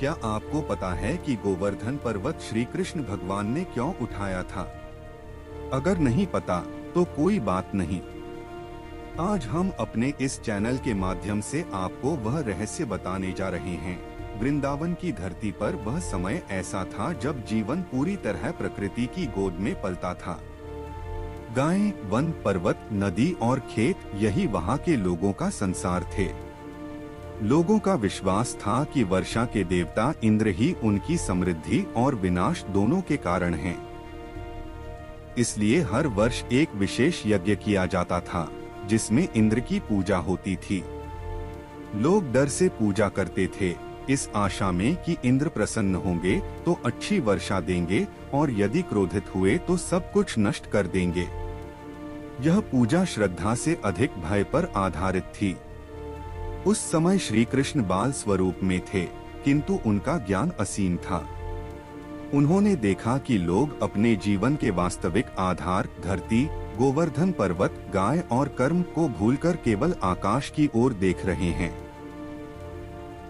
क्या आपको पता है कि गोवर्धन पर्वत श्री कृष्ण भगवान ने क्यों उठाया था? अगर नहीं पता तो कोई बात नहीं। आज हम अपने इस चैनल के माध्यम से आपको वह रहस्य बताने जा रहे हैं। वृंदावन की धरती पर वह समय ऐसा था जब जीवन पूरी तरह प्रकृति की गोद में पलता था। गायें, वन, पर्वत, नदी और खेत यही वहाँ के लोगों का संसार थे। लोगों का विश्वास था कि वर्षा के देवता इंद्र ही उनकी समृद्धि और विनाश दोनों के कारण हैं। इसलिए हर वर्ष एक विशेष यज्ञ किया जाता था जिसमें इंद्र की पूजा होती थी। लोग डर से पूजा करते थे, इस आशा में कि इंद्र प्रसन्न होंगे तो अच्छी वर्षा देंगे और यदि क्रोधित हुए तो सब कुछ नष्ट कर देंगे। यह पूजा श्रद्धा से अधिक भय पर आधारित थी। उस समय श्री कृष्ण बाल स्वरूप में थे, किंतु उनका ज्ञान असीम था। उन्होंने देखा कि लोग अपने जीवन के वास्तविक आधार धरती, गोवर्धन पर्वत, गाय और कर्म को भूलकर केवल आकाश की ओर देख रहे हैं।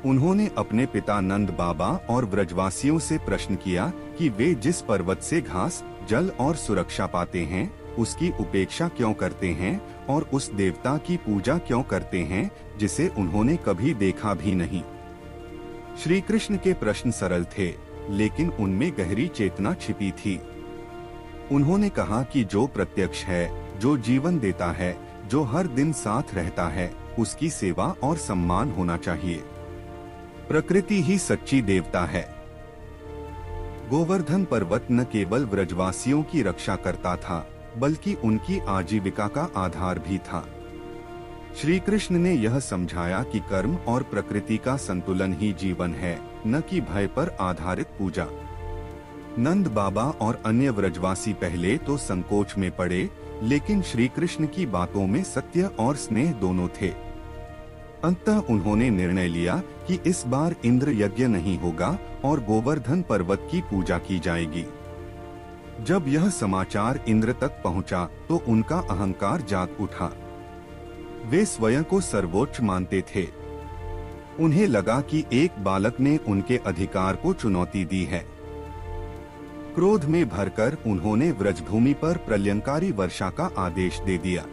उन्होंने अपने पिता नंद बाबा और ब्रजवासियों से प्रश्न किया कि वे जिस पर्वत से घास, जल और सुरक्षा पाते हैं उसकी उपेक्षा क्यों करते हैं और उस देवता की पूजा क्यों करते हैं जिसे उन्होंने कभी देखा भी नहीं। श्री कृष्ण के प्रश्न सरल थे, लेकिन उनमें गहरी चेतना छिपी थी। उन्होंने कहा कि जो प्रत्यक्ष है, जो जीवन देता है, जो हर दिन साथ रहता है, उसकी सेवा और सम्मान होना चाहिए। प्रकृति ही सच्ची देवता है। गोवर्धन पर्वत न केवल ब्रजवासियों की रक्षा करता था, बल्कि उनकी आजीविका का आधार भी था। श्री कृष्ण ने यह समझाया कि कर्म और प्रकृति का संतुलन ही जीवन है, न कि भय पर आधारित पूजा। नंद बाबा और अन्य ब्रजवासी पहले तो संकोच में पड़े, लेकिन श्री कृष्ण की बातों में सत्य और स्नेह दोनों थे। अंततः उन्होंने निर्णय लिया कि इस बार इंद्र यज्ञ नहीं होगा और गोवर्धन पर्वत की पूजा की जाएगी। जब यह समाचार इंद्र तक पहुंचा तो उनका अहंकार जाग उठा। वे स्वयं को सर्वोच्च मानते थे। उन्हें लगा कि एक बालक ने उनके अधिकार को चुनौती दी है। क्रोध में भरकर उन्होंने व्रजभूमि पर प्रलयंकारी वर्षा का आदेश दे दिया।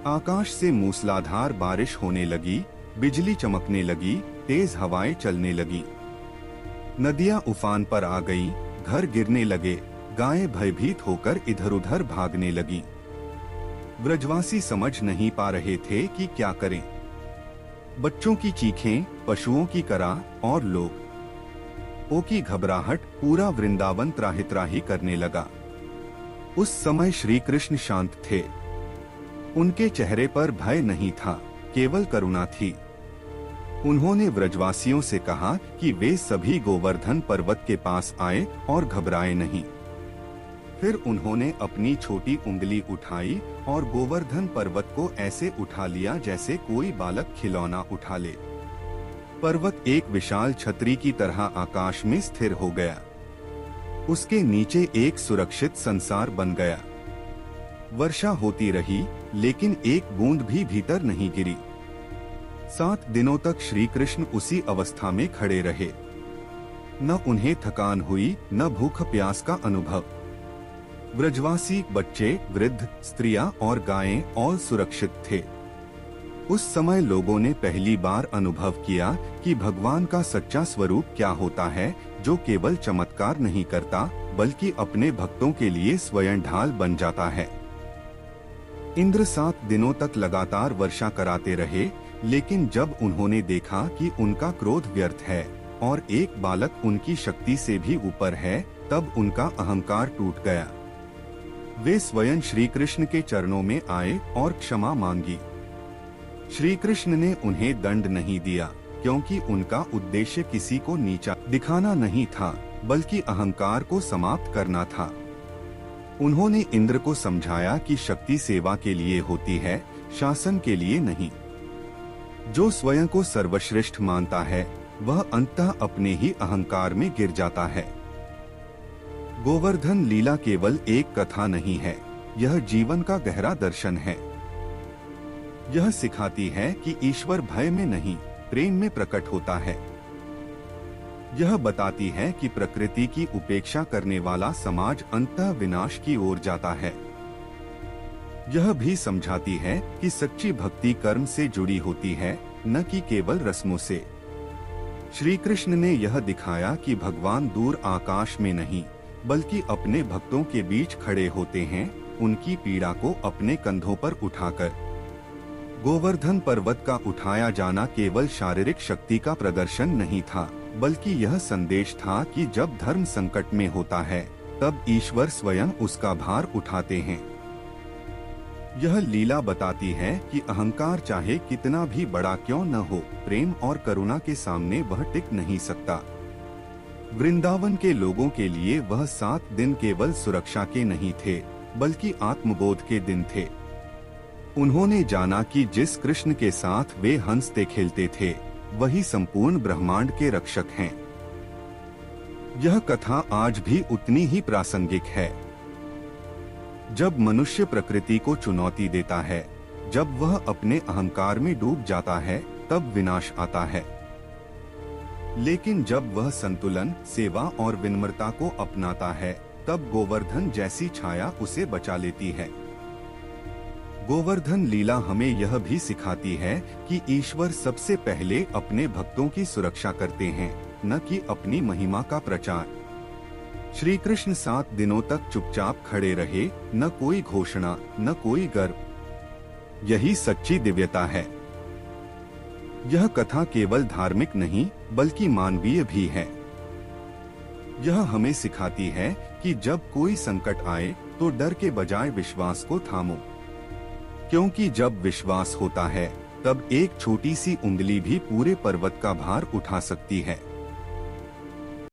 आकाश से मूसलाधार बारिश होने लगी, बिजली चमकने लगी, तेज हवाएं चलने लगी। नदियां उफान पर आ गईं, घर गिरने लगे, गायें भयभीत होकर इधर-उधर भागने लगीं। ब्रजवासी समझ नहीं पा रहे थे कि क्या करें। बच्चों की चीखें, पशुओं की कराह और लोगों की घबराहट पूरा वृंदावन त्राहि-त्राहि करने लगा। उस समय श्री कृष्ण शांत थे। उनके चेहरे पर भय नहीं था, केवल करुणा थी। उन्होंने ब्रजवासियों से कहा कि वे सभी गोवर्धन पर्वत के पास आए और घबराए नहीं। फिर उन्होंने अपनी छोटी उंगली उठाई और गोवर्धन पर्वत को ऐसे उठा लिया जैसे कोई बालक खिलौना उठा ले। पर्वत एक विशाल छतरी की तरह आकाश में स्थिर हो गया। उसके नीचे एक सुरक्षित संसार बन गया। वर्षा होती रही, लेकिन एक बूंद भी भीतर नहीं गिरी। 7 दिनों तक श्री कृष्ण उसी अवस्था में खड़े रहे। न उन्हें थकान हुई, न भूख प्यास का अनुभव। ब्रजवासी, बच्चे, वृद्ध, स्त्रियां और गायें और सुरक्षित थे। उस समय लोगों ने पहली बार अनुभव किया कि भगवान का सच्चा स्वरूप क्या होता है, जो केवल चमत्कार नहीं करता, बल्कि अपने भक्तों के लिए स्वयं ढाल बन जाता है। इंद्र 7 दिनों तक लगातार वर्षा कराते रहे, लेकिन जब उन्होंने देखा कि उनका क्रोध व्यर्थ है और एक बालक उनकी शक्ति से भी ऊपर है, तब उनका अहंकार टूट गया। वे स्वयं श्री कृष्ण के चरणों में आए और क्षमा मांगी। श्री कृष्ण ने उन्हें दंड नहीं दिया, क्योंकि उनका उद्देश्य किसी को नीचा दिखाना नहीं था, बल्कि अहंकार को समाप्त करना था। उन्होंने इंद्र को समझाया कि शक्ति सेवा के लिए होती है, शासन के लिए नहीं। जो स्वयं को सर्वश्रेष्ठ मानता है, वह अंततः अपने ही अहंकार में गिर जाता है। गोवर्धन लीला केवल एक कथा नहीं है, यह जीवन का गहरा दर्शन है। यह सिखाती है कि ईश्वर भय में नहीं, प्रेम में प्रकट होता है। यह बताती है कि प्रकृति की उपेक्षा करने वाला समाज अंततः विनाश की ओर जाता है। यह भी समझाती है कि सच्ची भक्ति कर्म से जुड़ी होती है, न कि केवल रस्मों से। श्री कृष्ण ने यह दिखाया कि भगवान दूर आकाश में नहीं, बल्कि अपने भक्तों के बीच खड़े होते हैं, उनकी पीड़ा को अपने कंधों पर उठाकर। गोवर्धन पर्वत का उठाया जाना केवल शारीरिक शक्ति का प्रदर्शन नहीं था, बल्कि यह संदेश था कि जब धर्म संकट में होता है, तब ईश्वर स्वयं उसका भार उठाते हैं। यह लीला बताती है कि अहंकार चाहे कितना भी बड़ा क्यों न हो, प्रेम और करुणा के सामने वह टिक नहीं सकता। वृंदावन के लोगों के लिए वह 7 दिन केवल सुरक्षा के नहीं थे, बल्कि आत्मबोध के दिन थे। उन्होंने जाना कि जिस कृष्ण के साथ वे हंसते खेलते थे, वही संपूर्ण ब्रह्मांड के रक्षक हैं। यह कथा आज भी उतनी ही प्रासंगिक है। जब मनुष्य प्रकृति को चुनौती देता है, जब वह अपने अहंकार में डूब जाता है, तब विनाश आता है। लेकिन जब वह संतुलन, सेवा और विनम्रता को अपनाता है, तब गोवर्धन जैसी छाया उसे बचा लेती है। गोवर्धन लीला हमें यह भी सिखाती है कि ईश्वर सबसे पहले अपने भक्तों की सुरक्षा करते हैं, न कि अपनी महिमा का प्रचार। श्री कृष्ण 7 दिनों तक चुपचाप खड़े रहे, न कोई घोषणा, न कोई गर्व। यही सच्ची दिव्यता है। यह कथा केवल धार्मिक नहीं, बल्कि मानवीय भी है। यह हमें सिखाती है कि जब कोई संकट आए, तो डर के बजाय विश्वास को थामो, क्योंकि जब विश्वास होता है, तब एक छोटी सी उंगली भी पूरे पर्वत का भार उठा सकती है।